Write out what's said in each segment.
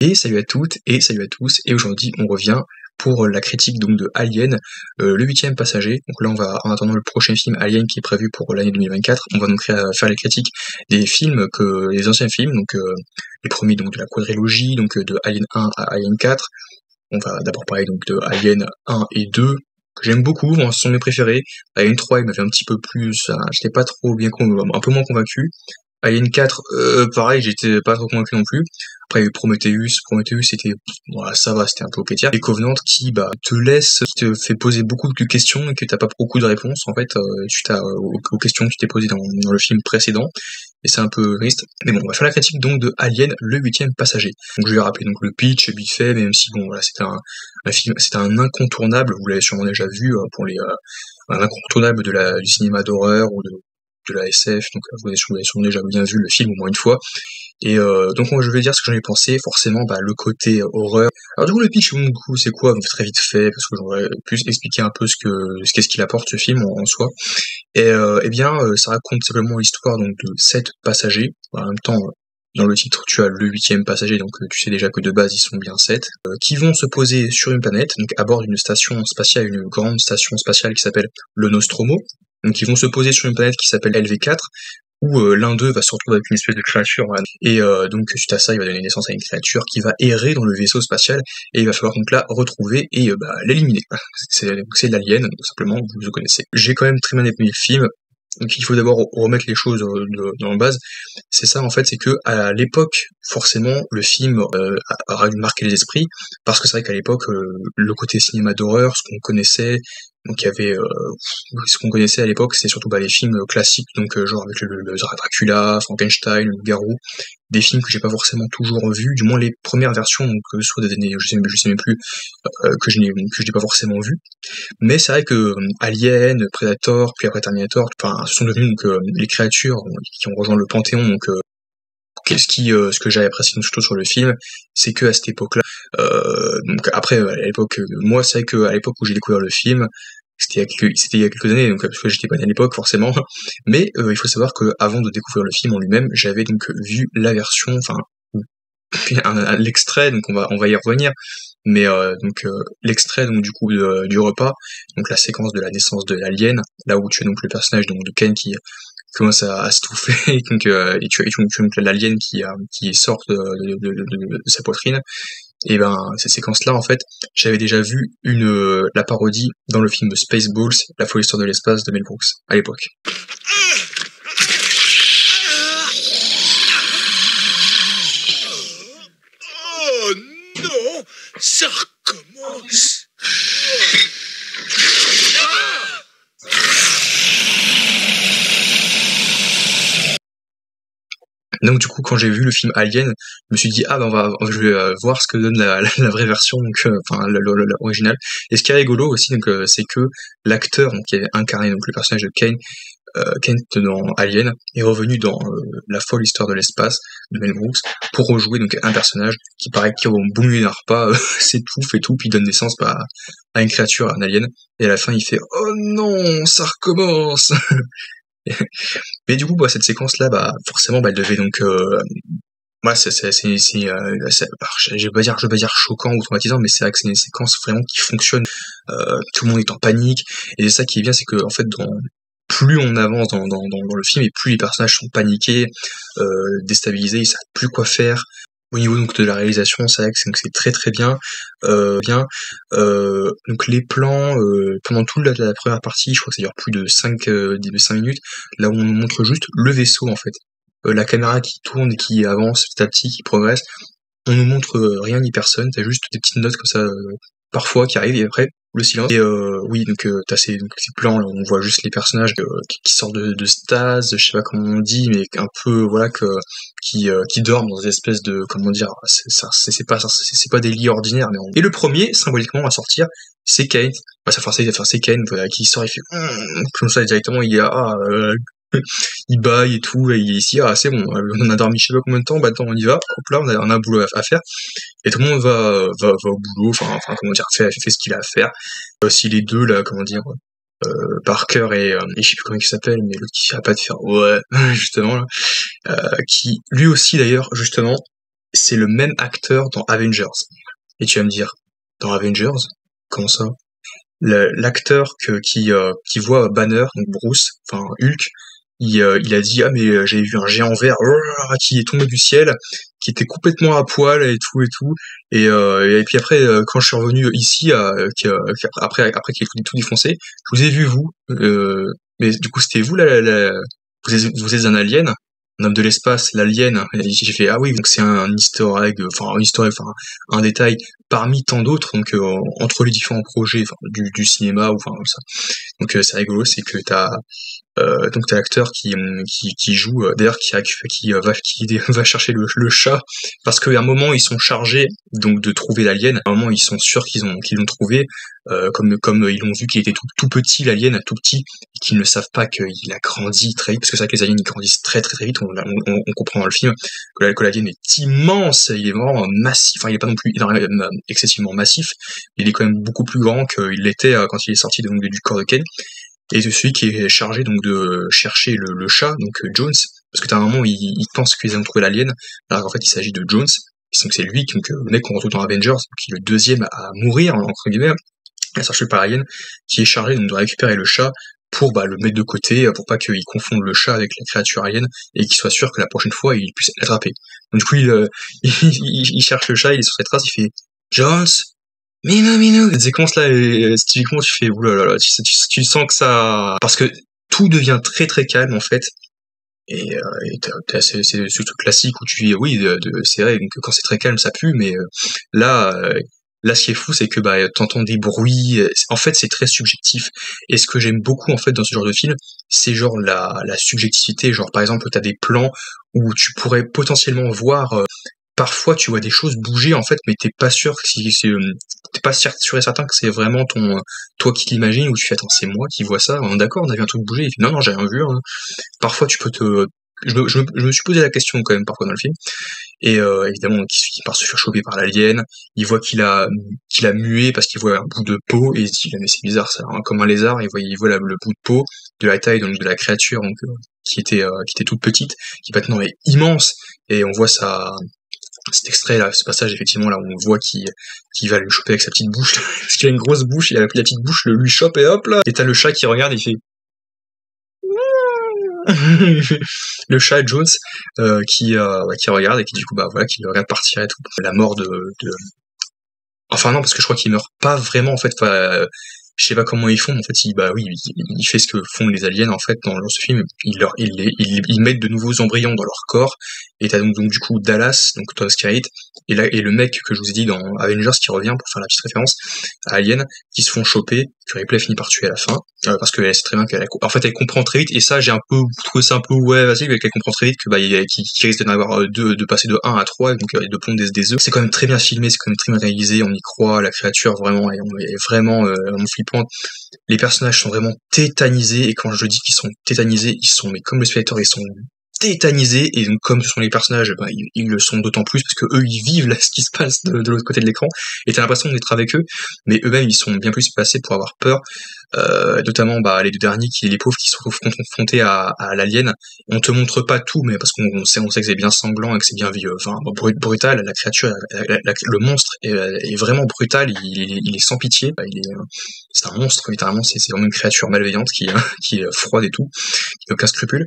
Et salut à toutes et salut à tous, et aujourd'hui on revient pour la critique donc de Alien, le 8e passager. Donc là on va, en attendant le prochain film Alien qui est prévu pour l'année 2024, on va donc faire les critiques des films, les anciens films, donc les premiers donc de la quadrilogie, donc de Alien 1 à Alien 4. On va d'abord parler donc de Alien 1 et 2, que j'aime beaucoup, ce sont mes préférés. Alien 3 il m'avait un petit peu plus, j'étais pas trop bien un peu moins convaincu. Alien 4, pareil, j'étais pas trop convaincu non plus. Après, il y a eu Prometheus c'était, voilà, ça va, c'était un peu au pétillard. Et Covenant qui, qui te fait poser beaucoup de questions et que t'as pas beaucoup de réponses, en fait, suite aux questions que tu t'es posées dans le film précédent. Et c'est un peu triste. Mais bon, on va faire la critique donc de Alien, le 8e passager. Donc je vais rappeler donc le pitch, vite fait, même si bon, voilà, c'était un film, c'était un incontournable, vous l'avez sûrement déjà vu, pour un incontournable du cinéma d'horreur ou de la SF, donc vous avez sûrement déjà bien vu le film au moins une fois. Et donc moi je vais dire ce que j'en ai pensé, forcément le côté horreur. Alors du coup le pitch du coup c'est quoi? Très vite fait, parce que j'aurais pu expliquer un peu qu'est-ce qu'il apporte ce film en soi. Et ça raconte simplement l'histoire donc de 7 passagers. En même temps, dans le titre tu as le 8e passager, donc tu sais déjà que de base ils sont bien 7, qui vont se poser sur une planète, donc à bord d'une station spatiale, une grande station spatiale qui s'appelle le Nostromo. Donc ils vont se poser sur une planète qui s'appelle LV4, où l'un d'eux va se retrouver avec une espèce de créature, voilà. Et donc suite à ça, il va donner naissance à une créature qui va errer dans le vaisseau spatial, et il va falloir donc la retrouver et l'éliminer. C'est l'alien, tout simplement, vous le connaissez. J'ai quand même très bien aimé le film. Donc il faut d'abord remettre les choses dans la base. C'est ça en fait, c'est que à l'époque, forcément, le film aura dû marquer les esprits, parce que c'est vrai qu'à l'époque, le côté cinéma d'horreur, ce qu'on connaissait, donc il y avait ce qu'on connaissait à l'époque, c'est surtout les films classiques, donc genre avec le Dracula, Frankenstein, le Garou, des films que j'ai pas forcément toujours vus, du moins les premières versions, donc soit des années, je sais même plus, que je n'ai pas forcément vu. Mais c'est vrai que Alien, Predator, puis après Terminator, ce sont devenus donc les créatures qui ont rejoint le panthéon. Donc ce que j'avais apprécié surtout sur le film, c'est que à cette époque-là, donc après à l'époque, moi c'est vrai que à l'époque où j'ai découvert le film, c'était il y a quelques années, donc parce que j'étais pas né à l'époque forcément, mais il faut savoir que avant de découvrir le film en lui-même, j'avais donc vu la version, l'extrait, donc on va y revenir, mais l'extrait donc du coup du repas, donc la séquence de la naissance de l'alien, là où tu as donc le personnage donc de Ken qui commence à se touffer, et donc tu as donc l'alien qui sort de sa poitrine. Et cette séquence là en fait, j'avais déjà vu la parodie dans le film Spaceballs, la folle histoire de l'espace de Mel Brooks à l'époque. Oh non, ça recommence. Donc du coup quand j'ai vu le film Alien, je me suis dit je vais voir ce que donne la vraie version, donc l'original. Et ce qui est rigolo aussi, donc c'est que l'acteur qui avait incarné donc le personnage de Kent dans Alien est revenu dans La folle histoire de l'espace de Mel Brooks pour rejouer donc un personnage qui paraît qui au bout d'une pas s'étouffe et tout, puis donne naissance à une créature, à un alien, et à la fin il fait oh non ça recommence. Mais du coup cette séquence là forcément elle devait donc je vais pas dire choquant ou traumatisant, mais c'est vrai que c'est une séquence vraiment qui fonctionne. Tout le monde est en panique, et c'est ça qui est bien, c'est que en fait plus on avance dans le film, et plus les personnages sont paniqués, déstabilisés, ils savent plus quoi faire. Au niveau donc de la réalisation, c'est vrai que c'est très très bien. Donc les plans, pendant toute la première partie, je crois que ça dure plus de 5 minutes, là où on nous montre juste le vaisseau en fait. La caméra qui tourne et qui avance petit à petit, qui progresse. On nous montre rien ni personne, t'as juste des petites notes comme ça, parfois qui arrivent, et après le silence. Et oui, donc t'as ces plans là où on voit juste les personnages qui sortent de stase, je sais pas comment on dit, mais un peu voilà qui dorment dans des espèces de, comment dire, c'est pas des lits ordinaires, mais et le premier symboliquement à sortir, c'est Kane. C'est Kane, voilà, qui sort, il fait comme ça directement, il y a il baille et tout, et il est ici, c'est bon, on a dormi je sais pas combien de temps, attends, on y va, hop là, on a un boulot à faire, et tout le monde va au boulot, comment dire, fait ce qu'il a à faire. Aussi les deux, là, comment dire, Parker et je sais plus comment il s'appelle, mais l'autre qui a pas de faire, ouais, justement, là, qui, lui aussi d'ailleurs, justement, c'est le même acteur dans Avengers. Et tu vas me dire, dans Avengers? Comment ça? L'acteur qui voit Banner, donc Bruce, enfin Hulk, il a dit ah mais j'ai vu un géant vert qui est tombé du ciel, qui était complètement à poil et tout et puis après quand je suis revenu ici après qu'il ait tout défoncé, je vous ai vu vous, mais du coup c'était vous vous êtes un alien, un homme de l'espace, l'alien. Et j'ai fait ah oui donc c'est un easter egg, enfin un détail parmi tant d'autres donc entre les différents projets du cinéma ou enfin ça. Donc c'est rigolo, c'est que t'as l'acteur qui joue d'ailleurs qui va chercher le chat parce qu'à un moment ils sont chargés donc de trouver l'alien. À un moment ils sont sûrs qu'ils l'ont trouvé comme ils l'ont vu qu'il était tout petit l'alien tout petit et qu'ils ne savent pas qu'il a grandi très vite parce que c'est vrai que les aliens ils grandissent très très très vite. On comprend dans le film que l'alien est immense, il est vraiment massif. Enfin il est pas non plus excessivement massif, il est quand même beaucoup plus grand qu'il l'était quand il est sorti du corps de Ken. Et c'est celui qui est chargé donc de chercher le chat, donc Jones, parce que t'as un moment où il pense qu'ils ont trouvé l'alien, alors qu'en fait il s'agit de Jones, donc c'est lui, donc, le mec qu'on retrouve dans Avengers, qui est le deuxième à mourir, entre guillemets, cherché par l'alien, qui est chargé donc de récupérer le chat pour le mettre de côté, pour pas qu'il confonde le chat avec la créature alien, et qu'il soit sûr que la prochaine fois il puisse l'attraper. Donc du coup il cherche le chat, il est sur ses traces, il fait « Jones !» Minou. Cette séquence là, typiquement tu fais oulala, tu sens que ça, parce que tout devient très très calme en fait, et c'est ce truc classique où tu dis oui, c'est vrai que quand c'est très calme ça pue, mais là ce qui est fou c'est que t'entends des bruits, en fait c'est très subjectif, et ce que j'aime beaucoup en fait dans ce genre de film, c'est genre la subjectivité, genre par exemple t'as des plans où tu pourrais potentiellement voir parfois tu vois des choses bouger en fait, mais t'es pas sûr si c'est t'es pas sûr et certain que c'est vraiment toi qui l'imagines, ou tu fais attends c'est moi qui vois ça, d'accord on a vu un truc bouger, il fait non j'ai rien vu hein. Parfois tu peux je me suis posé la question quand même parfois dans le film, et évidemment il part se faire choper par l'alien, il voit qu'il a mué parce qu'il voit un bout de peau et il se dit mais c'est bizarre ça hein, comme un lézard, il voit le bout de peau de la taille donc de la créature donc qui était toute petite, qui maintenant est immense, et on voit cet extrait là, ce passage effectivement là où on voit qu'il va lui choper avec sa petite bouche parce qu'il a une grosse bouche, il a la petite bouche, lui chope et hop là, et t'as le chat qui regarde et il fait le chat Jones qui regarde et qui du coup qui le regarde partir et tout. La mort enfin non parce que je crois qu'il meurt pas vraiment en fait, je sais pas comment ils font, en fait il fait ce que font les aliens en fait dans ce film, ils mettent de nouveaux embryons dans leur corps, et t'as donc du coup Dallas, donc Thomas Skerritt, et le mec que je vous ai dit dans Avengers qui revient pour faire la petite référence à Alien, qui se font choper, que Ripley finit par tuer à la fin, parce qu'elle sait très bien en fait elle comprend très vite, et ça j'ai un peu trouvé ça un peu vas-y, mais qu'elle comprend très vite que qu'il risque d'en avoir de passer de 1 à 3, donc de pondre des œufs. C'est quand même très bien filmé, c'est quand même très bien réalisé, on y croit, la créature vraiment est vraiment flippante. Les personnages sont vraiment tétanisés, et quand je dis qu'ils sont tétanisés, ils sont mais comme le spectateur, ils sont tétanisés, et donc comme ce sont les personnages, ils le sont d'autant plus parce que eux ils vivent là ce qui se passe de l'autre côté de l'écran, et t'as l'impression d'être avec eux, mais eux-mêmes ils sont bien plus placés pour avoir peur. Notamment les deux derniers, qui les pauvres qui se retrouvent confrontés à l'alien. On te montre pas tout, mais parce qu'on sait que c'est bien sanglant et que c'est bien brutal. La créature, le monstre est vraiment brutal. Il est sans pitié. C'est un monstre littéralement. C'est vraiment une créature malveillante qui est froide et tout, qui n'a aucun scrupule.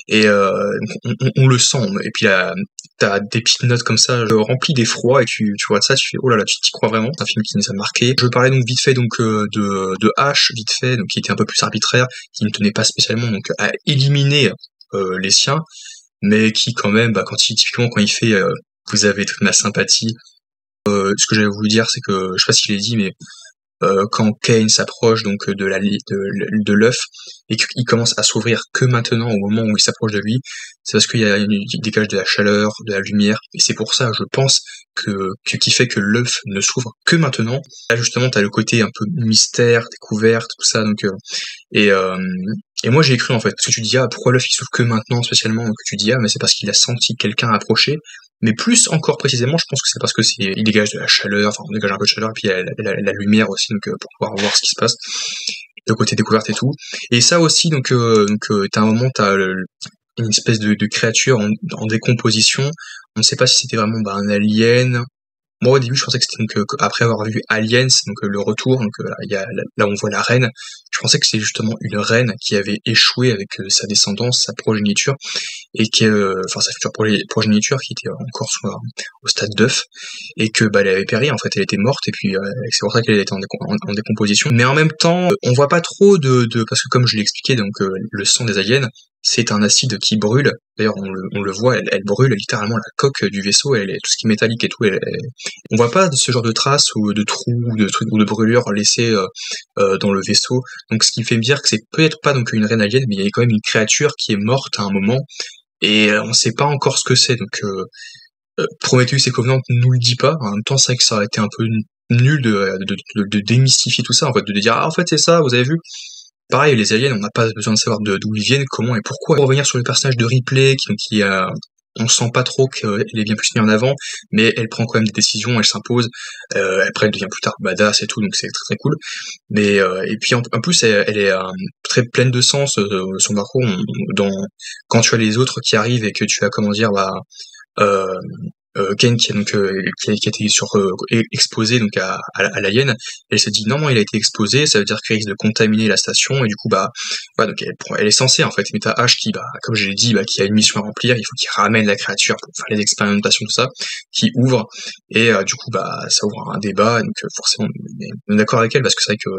Et on le sent. Et puis t'as des petites notes comme ça remplies d'effroi, et tu vois ça, tu fais oh là là, tu t'y crois vraiment. C'est un film qui nous a marqué. Je parlais donc vite fait de H, vite fait, donc qui était un peu plus arbitraire, qui ne tenait pas spécialement donc à éliminer les siens, mais qui quand même typiquement quand il fait vous avez toute ma sympathie. Ce que j'avais voulu dire, c'est que je sais pas s'il est dit, mais quand Kane s'approche donc de l'œuf, et qu'il commence à s'ouvrir que maintenant au moment où il s'approche de lui, c'est parce qu'il dégage de la chaleur, de la lumière, et c'est pour ça, je pense, qui fait que l'œuf ne s'ouvre que maintenant. Là justement t'as le côté un peu mystère, découverte, tout ça, donc et moi j'ai écrit en fait, parce que tu dis pourquoi l'œuf il s'ouvre que maintenant spécialement, donc tu dis mais c'est parce qu'il a senti quelqu'un approcher. Mais plus encore précisément, je pense que c'est parce que il dégage de la chaleur, enfin on dégage un peu de chaleur, et puis la lumière aussi, donc pour pouvoir voir ce qui se passe, le côté découverte et tout. Et ça aussi, t'as un moment, une espèce de créature en décomposition, On ne sait pas si c'était vraiment un alien. Moi, au début, je pensais que c'était donc après avoir vu Aliens, donc le retour, donc là, là on voit la reine. Je pensais que c'est justement une reine qui avait échoué avec sa descendance, sa progéniture, et que, enfin sa future progéniture qui était encore au stade d'œuf, et que elle avait péri, en fait, elle était morte, et puis c'est pour ça qu'elle était en décomposition. Mais en même temps, on voit pas trop parce que comme je l'ai expliqué, donc le sang des aliens, c'est un acide qui brûle. D'ailleurs, on le voit, elle brûle littéralement la coque du vaisseau, tout ce qui est métallique et tout. On voit pas de ce genre de traces ou de trous ou de trucs ou de brûlures laissées dans le vaisseau. Donc, ce qui me fait me dire que c'est peut-être pas donc une reine alien, mais il y a quand même une créature qui est morte à un moment et on sait pas encore ce que c'est. Donc, Prometheus et Covenant nous le dit pas. En même temps, c'est vrai que ça aurait été un peu nul de démystifier tout ça, en fait, de dire en fait c'est ça, vous avez vu. Pareil, les aliens, on n'a pas besoin de savoir d'où ils viennent, comment et pourquoi. Pour revenir sur le personnage de Ripley, on sent pas trop qu'elle est bien plus mise en avant, mais elle prend quand même des décisions, elle s'impose, après elle devient plus tard badass et tout, donc c'est très très cool. Mais et puis en plus, elle est très pleine de sens, son parcours. Quand tu as les autres qui arrivent et que tu as euh, Ken qui a été exposé donc à l'alien, elle s'est dit non, il a été exposé, ça veut dire qu'il risque de contaminer la station, et du coup voilà, donc elle est censée en fait, mais t'as H qui comme je l'ai dit, qui a une mission à remplir, il faut qu'il ramène la créature pour faire les expérimentations, tout ça, qui ouvre, et du coup ça ouvre un débat, donc forcément on est d'accord avec elle, parce que c'est vrai que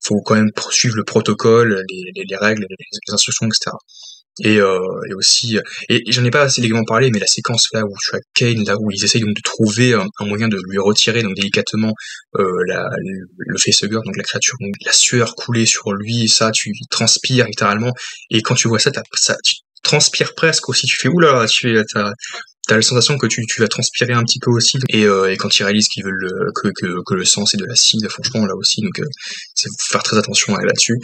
faut quand même suivre le protocole, les règles, les instructions, etc. Et aussi, et j'en ai pas assez légalement parlé, mais la séquence là où tu as Kane, là où ils essayent donc de trouver un moyen de lui retirer donc délicatement le facehugger, donc la créature, donc la sueur coulée sur lui, ça, tu transpires littéralement, et quand tu vois ça, tu transpires presque aussi, tu fais oula, t'as la sensation que tu vas transpirer un petit peu aussi, et quand ils réalisent qu'ils veulent que le sang c'est de l'acide, franchement là aussi, donc c'est faut faire très attention là-dessus.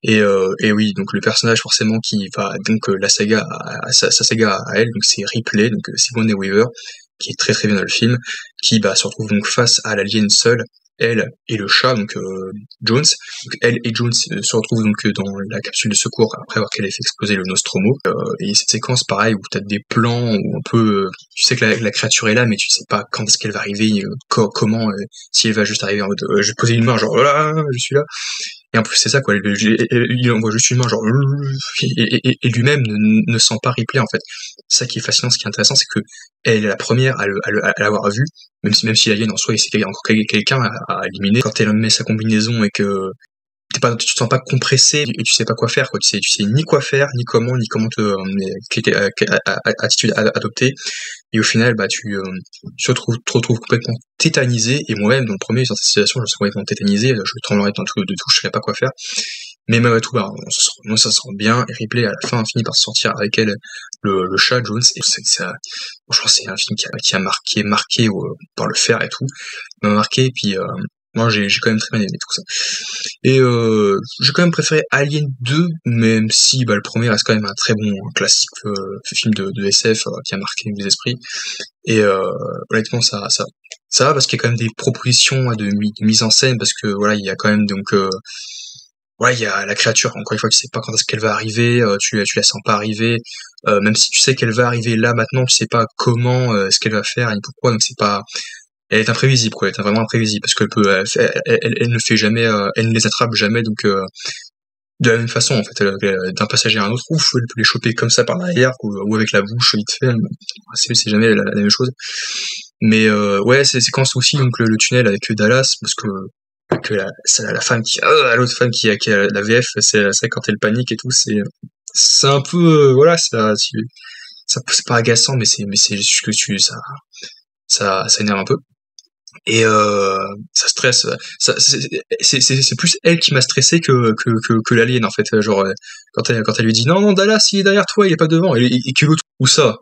Et oui, donc le personnage forcément qui va donc la saga sa saga à elle, donc c'est Ripley, donc Sigourney Weaver, qui est très très bien dans le film, qui se retrouve donc face à l'alien seule, elle et le chat, donc Jones. Donc elle et Jones se retrouvent donc dans la capsule de secours après avoir qu'elle ait fait exploser le Nostromo. Et cette séquence, pareil, où t'as des plans où un peu, tu sais que la créature est là, mais tu sais pas quand est-ce qu'elle va arriver, comment, si elle va juste arriver en mode, je vais poser une main, genre, oh là, je suis là. Et en plus, c'est ça, quoi. Il envoie juste une main, genre, et lui-même ne sent pas Ripley, en fait. C'est ça qui est fascinant, ce qui est intéressant, c'est que elle est la première à l'avoir vu, même si l'alien en soi, c'est encore quelqu'un à éliminer. Quand elle met sa combinaison et que tu te sens pas compressé et tu sais pas quoi faire, quoi. Tu sais ni quoi faire, ni comment quelle attitude adopter. Et au final, te retrouves complètement tétanisé. Et moi-même, dans le premier, dans cette situation, je suis complètement tétanisé. Je tremblerais de tout, je savais pas quoi faire. Mais malgré tout, on ça se sent bien. Et Ripley, à la fin, finit par sortir avec elle le chat Jones. Et franchement, c'est un film qui est marqué par le fer et tout. Il m'a marqué, et puis, moi, j'ai quand même très bien aimé tout ça. Et j'ai quand même préféré Alien 2, même si le premier reste quand même un très bon classique film de SF qui a marqué les esprits. Et honnêtement, ça va, parce qu'il y a quand même des propositions de mise en scène, parce que voilà, il y a quand même donc il y a la créature, encore une fois, tu sais pas quand est-ce qu'elle va arriver, tu la sens pas arriver, même si tu sais qu'elle va arriver là maintenant, tu sais pas comment, ce qu'elle va faire et pourquoi, donc c'est pas, elle est imprévisible, quoi, elle est vraiment imprévisible, parce qu'elle peut, elle ne fait jamais, elle ne les attrape jamais, donc de la même façon, en fait, d'un passager à un autre, ouf, elle peut les choper comme ça par derrière, ou avec la bouche, vite fait, c'est jamais la même chose. Mais ouais, c'est séquence aussi, donc le tunnel avec Dallas, parce que la femme l'autre femme qui a la VF, c'est quand elle panique et tout, c'est un peu, voilà, c'est pas agaçant, mais c'est juste que ça énerve un peu. Et ça stresse, c'est plus elle qui m'a stressé que l'alien, en fait, genre quand elle lui dit non, Dallas il est derrière toi, il est pas devant, et que l'autre, où ça,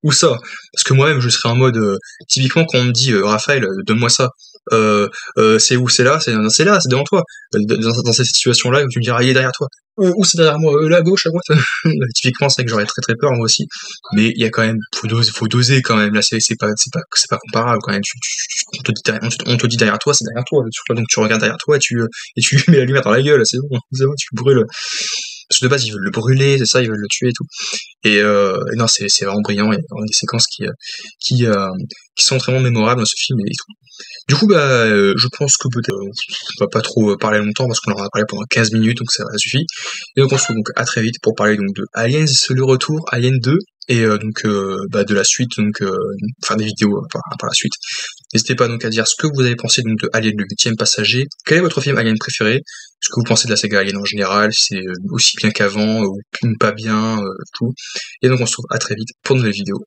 parce que moi-même je serais en mode, typiquement quand on me dit Raphaël, donne-moi ça, c'est où, c'est là, c'est là, c'est devant toi, dans cette situation là où tu me diras il est derrière toi, où c'est derrière moi, là, à gauche, à droite. Typiquement c'est vrai que j'aurais très très peur moi aussi, mais il y a quand même, faut doser quand même, là c'est pas comparable quand même. On te dit derrière toi, c'est derrière toi, donc tu regardes derrière toi et tu mets la lumière dans la gueule, c'est bon, tu brûles. parce que de base ils veulent le brûler, c'est ça, ils veulent le tuer et tout. Et non, c'est vraiment brillant, il y a vraiment des séquences qui sont vraiment mémorables dans ce film et tout. Du coup, je pense que peut-être on va pas trop parler longtemps parce qu'on en a parlé pendant 15 minutes, donc ça suffit. Et donc on se retrouve donc à très vite pour parler donc de Aliens, le retour, Alien 2, et de la suite, donc faire des vidéos par la suite. N'hésitez pas donc à dire ce que vous avez pensé donc de Alien le 8e passager. Quel est votre film Alien préféré? Ce que vous pensez de la saga Alien en général, c'est aussi bien qu'avant ou pas bien, tout. Et donc on se retrouve à très vite pour de nouvelles vidéos.